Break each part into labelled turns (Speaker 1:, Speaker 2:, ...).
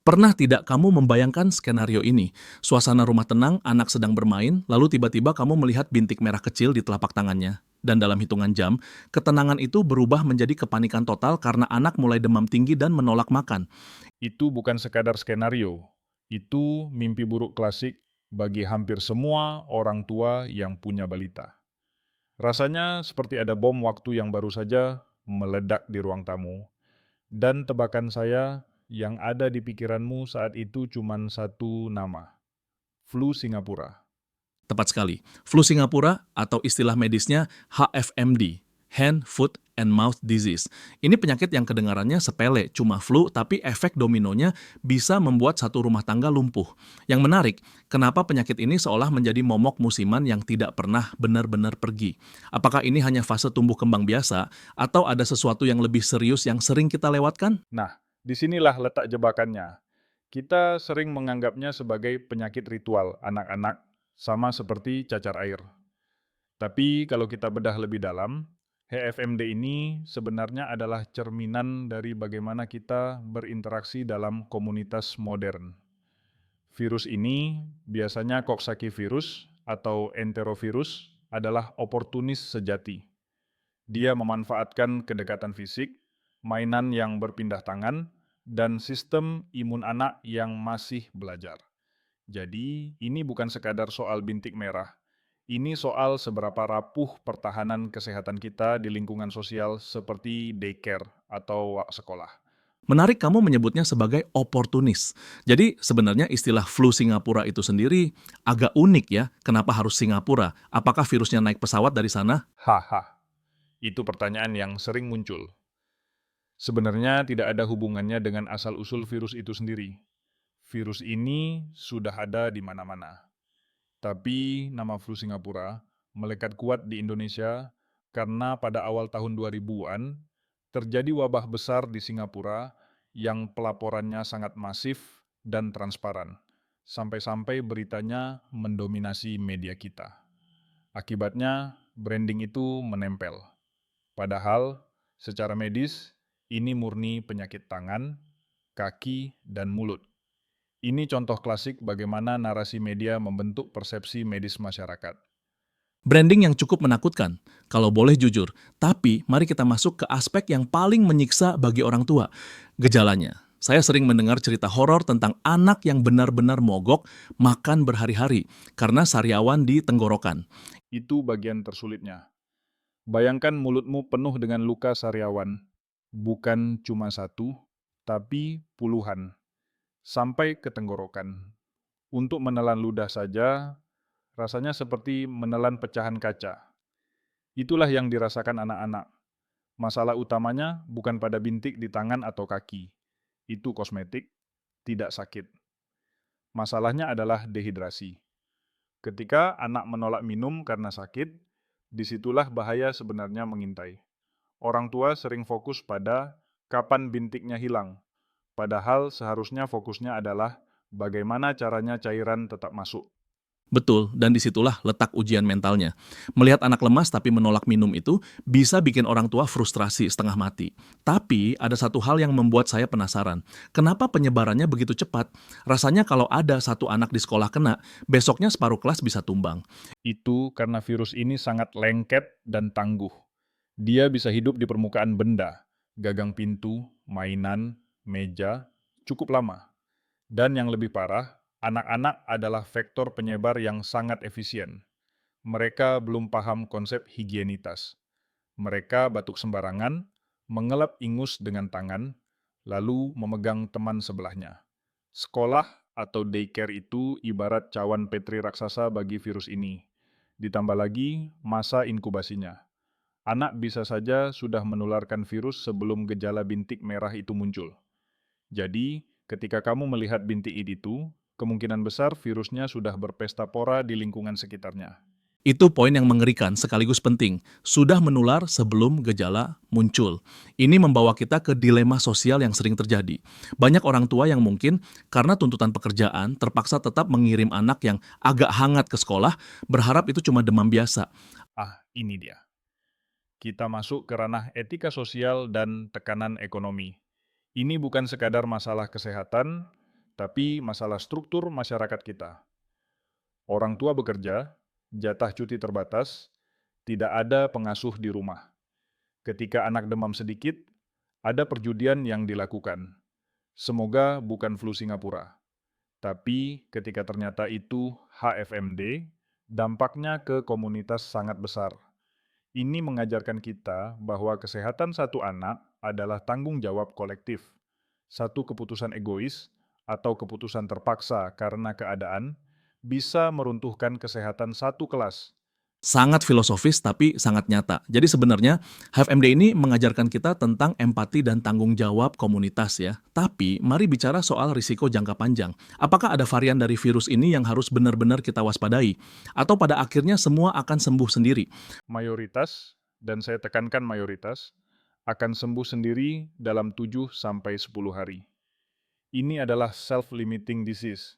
Speaker 1: Pernah tidak kamu membayangkan skenario ini? Suasana rumah tenang, anak sedang bermain, lalu tiba-tiba kamu melihat bintik merah kecil di telapak tangannya. Dan dalam hitungan jam, ketenangan itu berubah menjadi kepanikan total karena anak mulai demam tinggi dan menolak makan.
Speaker 2: Itu bukan sekadar skenario, itu mimpi buruk klasik bagi hampir semua orang tua yang punya balita. Rasanya seperti ada bom waktu yang baru saja meledak di ruang tamu, dan tebakan saya yang ada di pikiranmu saat itu cuma satu nama, flu Singapura.
Speaker 1: Tepat sekali. Flu Singapura atau istilah medisnya HFMD, Hand, Foot, and Mouth Disease. Ini penyakit yang kedengarannya sepele, cuma flu, tapi efek dominonya bisa membuat satu rumah tangga lumpuh. Yang menarik, kenapa penyakit ini seolah menjadi momok musiman yang tidak pernah benar-benar pergi? Apakah ini hanya fase tumbuh kembang biasa, atau ada sesuatu yang lebih serius yang sering kita lewatkan?
Speaker 2: Nah, disinilah letak jebakannya. Kita sering menganggapnya sebagai penyakit ritual anak-anak, sama seperti cacar air. Tapi kalau kita bedah lebih dalam, HFMD ini sebenarnya adalah cerminan dari bagaimana kita berinteraksi dalam komunitas modern. Virus ini, biasanya Coxsackie virus atau enterovirus, adalah oportunis sejati. Dia memanfaatkan kedekatan fisik, mainan yang berpindah tangan, dan sistem imun anak yang masih belajar. Jadi, ini bukan sekadar soal bintik merah. Ini soal seberapa rapuh pertahanan kesehatan kita di lingkungan sosial seperti daycare atau sekolah.
Speaker 1: Menarik kamu menyebutnya sebagai oportunis. Jadi sebenarnya istilah flu Singapura itu sendiri agak unik ya. Kenapa harus Singapura? Apakah virusnya naik pesawat dari sana?
Speaker 2: Haha, itu pertanyaan yang sering muncul. Sebenarnya tidak ada hubungannya dengan asal-usul virus itu sendiri. Virus ini sudah ada di mana-mana. Tapi nama flu Singapura melekat kuat di Indonesia karena pada awal tahun 2000-an terjadi wabah besar di Singapura yang pelaporannya sangat masif dan transparan. Sampai-sampai beritanya mendominasi media kita. Akibatnya, branding itu menempel. Padahal, secara medis, ini murni penyakit tangan, kaki, dan mulut. Ini contoh klasik bagaimana narasi media membentuk persepsi medis masyarakat.
Speaker 1: Branding yang cukup menakutkan, kalau boleh jujur. Tapi mari kita masuk ke aspek yang paling menyiksa bagi orang tua, gejalanya. Saya sering mendengar cerita horor tentang anak yang benar-benar mogok makan berhari-hari karena sariawan di tenggorokan.
Speaker 2: Itu bagian tersulitnya. Bayangkan mulutmu penuh dengan luka sariawan. Bukan cuma satu, tapi puluhan. Sampai ke tenggorokan. Untuk menelan ludah saja, rasanya seperti menelan pecahan kaca. Itulah yang dirasakan anak-anak. Masalah utamanya bukan pada bintik di tangan atau kaki. Itu kosmetik, tidak sakit. Masalahnya adalah dehidrasi. Ketika anak menolak minum karena sakit, disitulah bahaya sebenarnya mengintai. Orang tua sering fokus pada kapan bintiknya hilang, padahal seharusnya fokusnya adalah bagaimana caranya cairan tetap masuk.
Speaker 1: Betul, dan disitulah letak ujian mentalnya. Melihat anak lemas tapi menolak minum itu bisa bikin orang tua frustrasi setengah mati. Tapi ada satu hal yang membuat saya penasaran. Kenapa penyebarannya begitu cepat? Rasanya kalau ada satu anak di sekolah kena, besoknya separuh kelas bisa tumbang.
Speaker 2: Itu karena virus ini sangat lengket dan tangguh. Dia bisa hidup di permukaan benda, gagang pintu, mainan, meja, cukup lama. Dan yang lebih parah, anak-anak adalah vektor penyebar yang sangat efisien. Mereka belum paham konsep higienitas. Mereka batuk sembarangan, mengelap ingus dengan tangan, lalu memegang teman sebelahnya. Sekolah atau daycare itu ibarat cawan petri raksasa bagi virus ini. Ditambah lagi masa inkubasinya. Anak bisa saja sudah menularkan virus sebelum gejala bintik merah itu muncul. Jadi, ketika kamu melihat bintik itu, kemungkinan besar virusnya sudah berpesta pora di lingkungan sekitarnya.
Speaker 1: Itu poin yang mengerikan sekaligus penting. Sudah menular sebelum gejala muncul. Ini membawa kita ke dilema sosial yang sering terjadi. Banyak orang tua yang mungkin karena tuntutan pekerjaan terpaksa tetap mengirim anak yang agak hangat ke sekolah, berharap itu cuma demam biasa.
Speaker 2: Ah, ini dia. Kita masuk ke ranah etika sosial dan tekanan ekonomi. Ini bukan sekadar masalah kesehatan, tapi masalah struktur masyarakat kita. Orang tua bekerja, jatah cuti terbatas, tidak ada pengasuh di rumah. Ketika anak demam sedikit, ada perjudian yang dilakukan. Semoga bukan flu Singapura. Tapi ketika ternyata itu HFMD, dampaknya ke komunitas sangat besar. Ini mengajarkan kita bahwa kesehatan satu anak adalah tanggung jawab kolektif. Satu keputusan egois atau keputusan terpaksa karena keadaan bisa meruntuhkan kesehatan satu kelas.
Speaker 1: Sangat filosofis tapi sangat nyata. Jadi sebenarnya HFMD ini mengajarkan kita tentang empati dan tanggung jawab komunitas ya. Tapi mari bicara soal risiko jangka panjang. Apakah ada varian dari virus ini yang harus benar-benar kita waspadai? Atau pada akhirnya semua akan sembuh sendiri?
Speaker 2: Mayoritas, dan saya tekankan mayoritas, akan sembuh sendiri dalam 7-10 hari. Ini adalah self-limiting disease.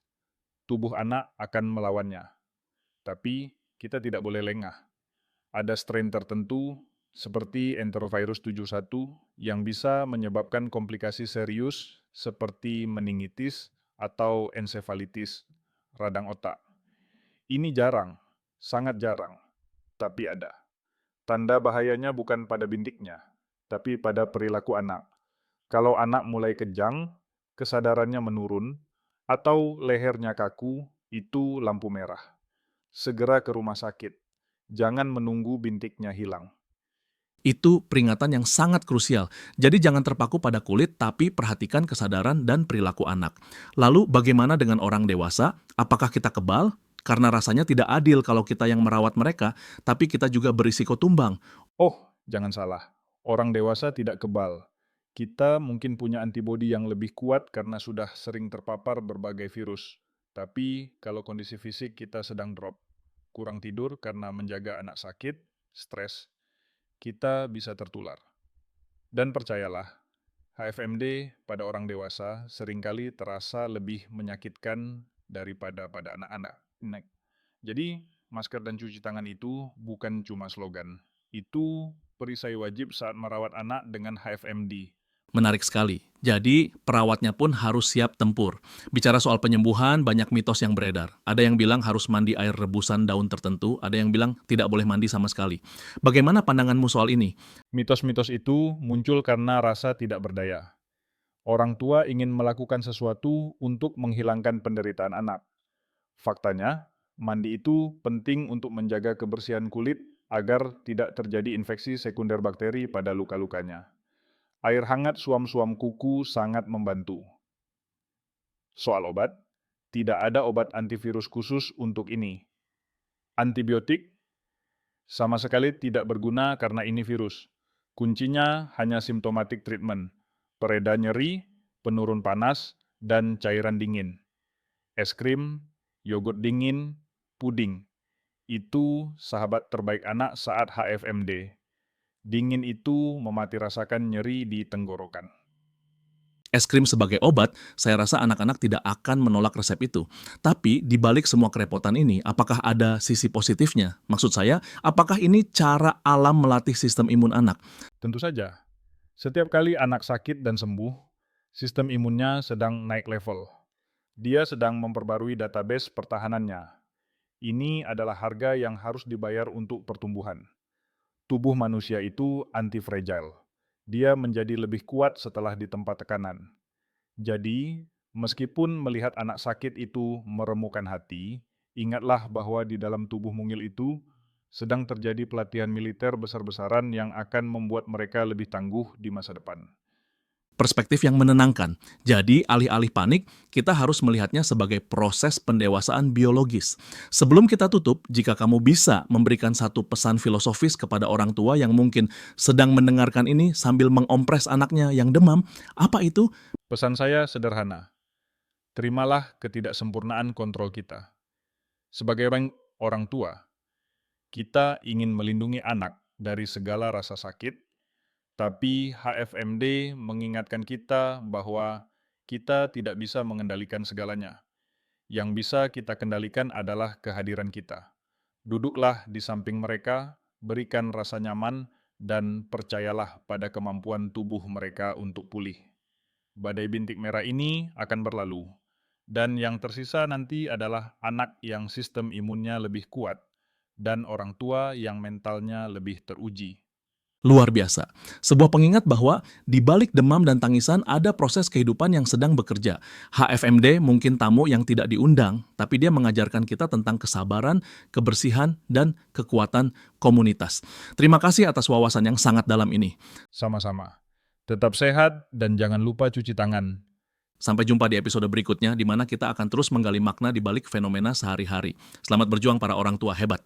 Speaker 2: Tubuh anak akan melawannya. Tapi kita tidak boleh lengah. Ada strain tertentu seperti enterovirus 71 yang bisa menyebabkan komplikasi serius seperti meningitis atau ensefalitis, radang otak. Ini jarang, sangat jarang, tapi ada. Tanda bahayanya bukan pada bindiknya, tapi pada perilaku anak. Kalau anak mulai kejang, kesadarannya menurun, atau lehernya kaku, itu lampu merah. Segera ke rumah sakit. Jangan menunggu bintiknya hilang.
Speaker 1: Itu peringatan yang sangat krusial. Jadi jangan terpaku pada kulit, tapi perhatikan kesadaran dan perilaku anak. Lalu bagaimana dengan orang dewasa? Apakah kita kebal? Karena rasanya tidak adil kalau kita yang merawat mereka, tapi kita juga berisiko tumbang.
Speaker 2: Oh, jangan salah. Orang dewasa tidak kebal. Kita mungkin punya antibodi yang lebih kuat karena sudah sering terpapar berbagai virus. Tapi kalau kondisi fisik kita sedang drop, kurang tidur karena menjaga anak sakit, stres, kita bisa tertular. Dan percayalah, HFMD pada orang dewasa seringkali terasa lebih menyakitkan daripada pada anak-anak. Jadi, masker dan cuci tangan itu bukan cuma slogan. Itu perisai wajib saat merawat anak dengan HFMD.
Speaker 1: Menarik sekali. Jadi, perawatnya pun harus siap tempur. Bicara soal penyembuhan, banyak mitos yang beredar. Ada yang bilang harus mandi air rebusan daun tertentu, ada yang bilang tidak boleh mandi sama sekali. Bagaimana pandanganmu soal ini?
Speaker 2: Mitos-mitos itu muncul karena rasa tidak berdaya. Orang tua ingin melakukan sesuatu untuk menghilangkan penderitaan anak. Faktanya, mandi itu penting untuk menjaga kebersihan kulit agar tidak terjadi infeksi sekunder bakteri pada luka-lukanya. Air hangat suam-suam kuku sangat membantu. Soal obat, tidak ada obat antivirus khusus untuk ini. Antibiotik sama sekali tidak berguna karena ini virus. Kuncinya hanya symptomatic treatment, pereda nyeri, penurun panas, dan cairan dingin. Es krim, yogurt dingin, puding. Itu sahabat terbaik anak saat HFMD. Dingin itu memati rasakan nyeri di tenggorokan.
Speaker 1: Es krim sebagai obat, saya rasa anak-anak tidak akan menolak resep itu. Tapi di balik semua kerepotan ini, apakah ada sisi positifnya? Maksud saya, apakah ini cara alam melatih sistem imun anak?
Speaker 2: Tentu saja, setiap kali anak sakit dan sembuh, sistem imunnya sedang naik level. Dia sedang memperbarui database pertahanannya. Ini adalah harga yang harus dibayar untuk pertumbuhan. Tubuh manusia itu anti-fragile. Dia menjadi lebih kuat setelah ditempa tekanan. Jadi, meskipun melihat anak sakit itu meremukan hati, ingatlah bahwa di dalam tubuh mungil itu sedang terjadi pelatihan militer besar-besaran yang akan membuat mereka lebih tangguh di masa depan.
Speaker 1: Perspektif yang menenangkan. Jadi, alih-alih panik, kita harus melihatnya sebagai proses pendewasaan biologis. Sebelum kita tutup, jika kamu bisa memberikan satu pesan filosofis kepada orang tua yang mungkin sedang mendengarkan ini sambil mengompres anaknya yang demam, apa itu?
Speaker 2: Pesan saya sederhana, terimalah ketidaksempurnaan kontrol kita. Sebagai orang tua, kita ingin melindungi anak dari segala rasa sakit, tapi HFMD mengingatkan kita bahwa kita tidak bisa mengendalikan segalanya. Yang bisa kita kendalikan adalah kehadiran kita. Duduklah di samping mereka, berikan rasa nyaman, dan percayalah pada kemampuan tubuh mereka untuk pulih. Badai bintik merah ini akan berlalu, Dan yang tersisa nanti adalah anak yang sistem imunnya lebih kuat dan orang tua yang mentalnya lebih teruji.
Speaker 1: Luar biasa. Sebuah pengingat bahwa di balik demam dan tangisan ada proses kehidupan yang sedang bekerja. HFMD mungkin tamu yang tidak diundang, tapi dia mengajarkan kita tentang kesabaran, kebersihan, dan kekuatan komunitas. Terima kasih atas wawasan yang sangat dalam ini.
Speaker 2: Sama-sama. Tetap sehat dan jangan lupa cuci tangan.
Speaker 1: Sampai jumpa di episode berikutnya, di mana kita akan terus menggali makna di balik fenomena sehari-hari. Selamat berjuang para orang tua hebat.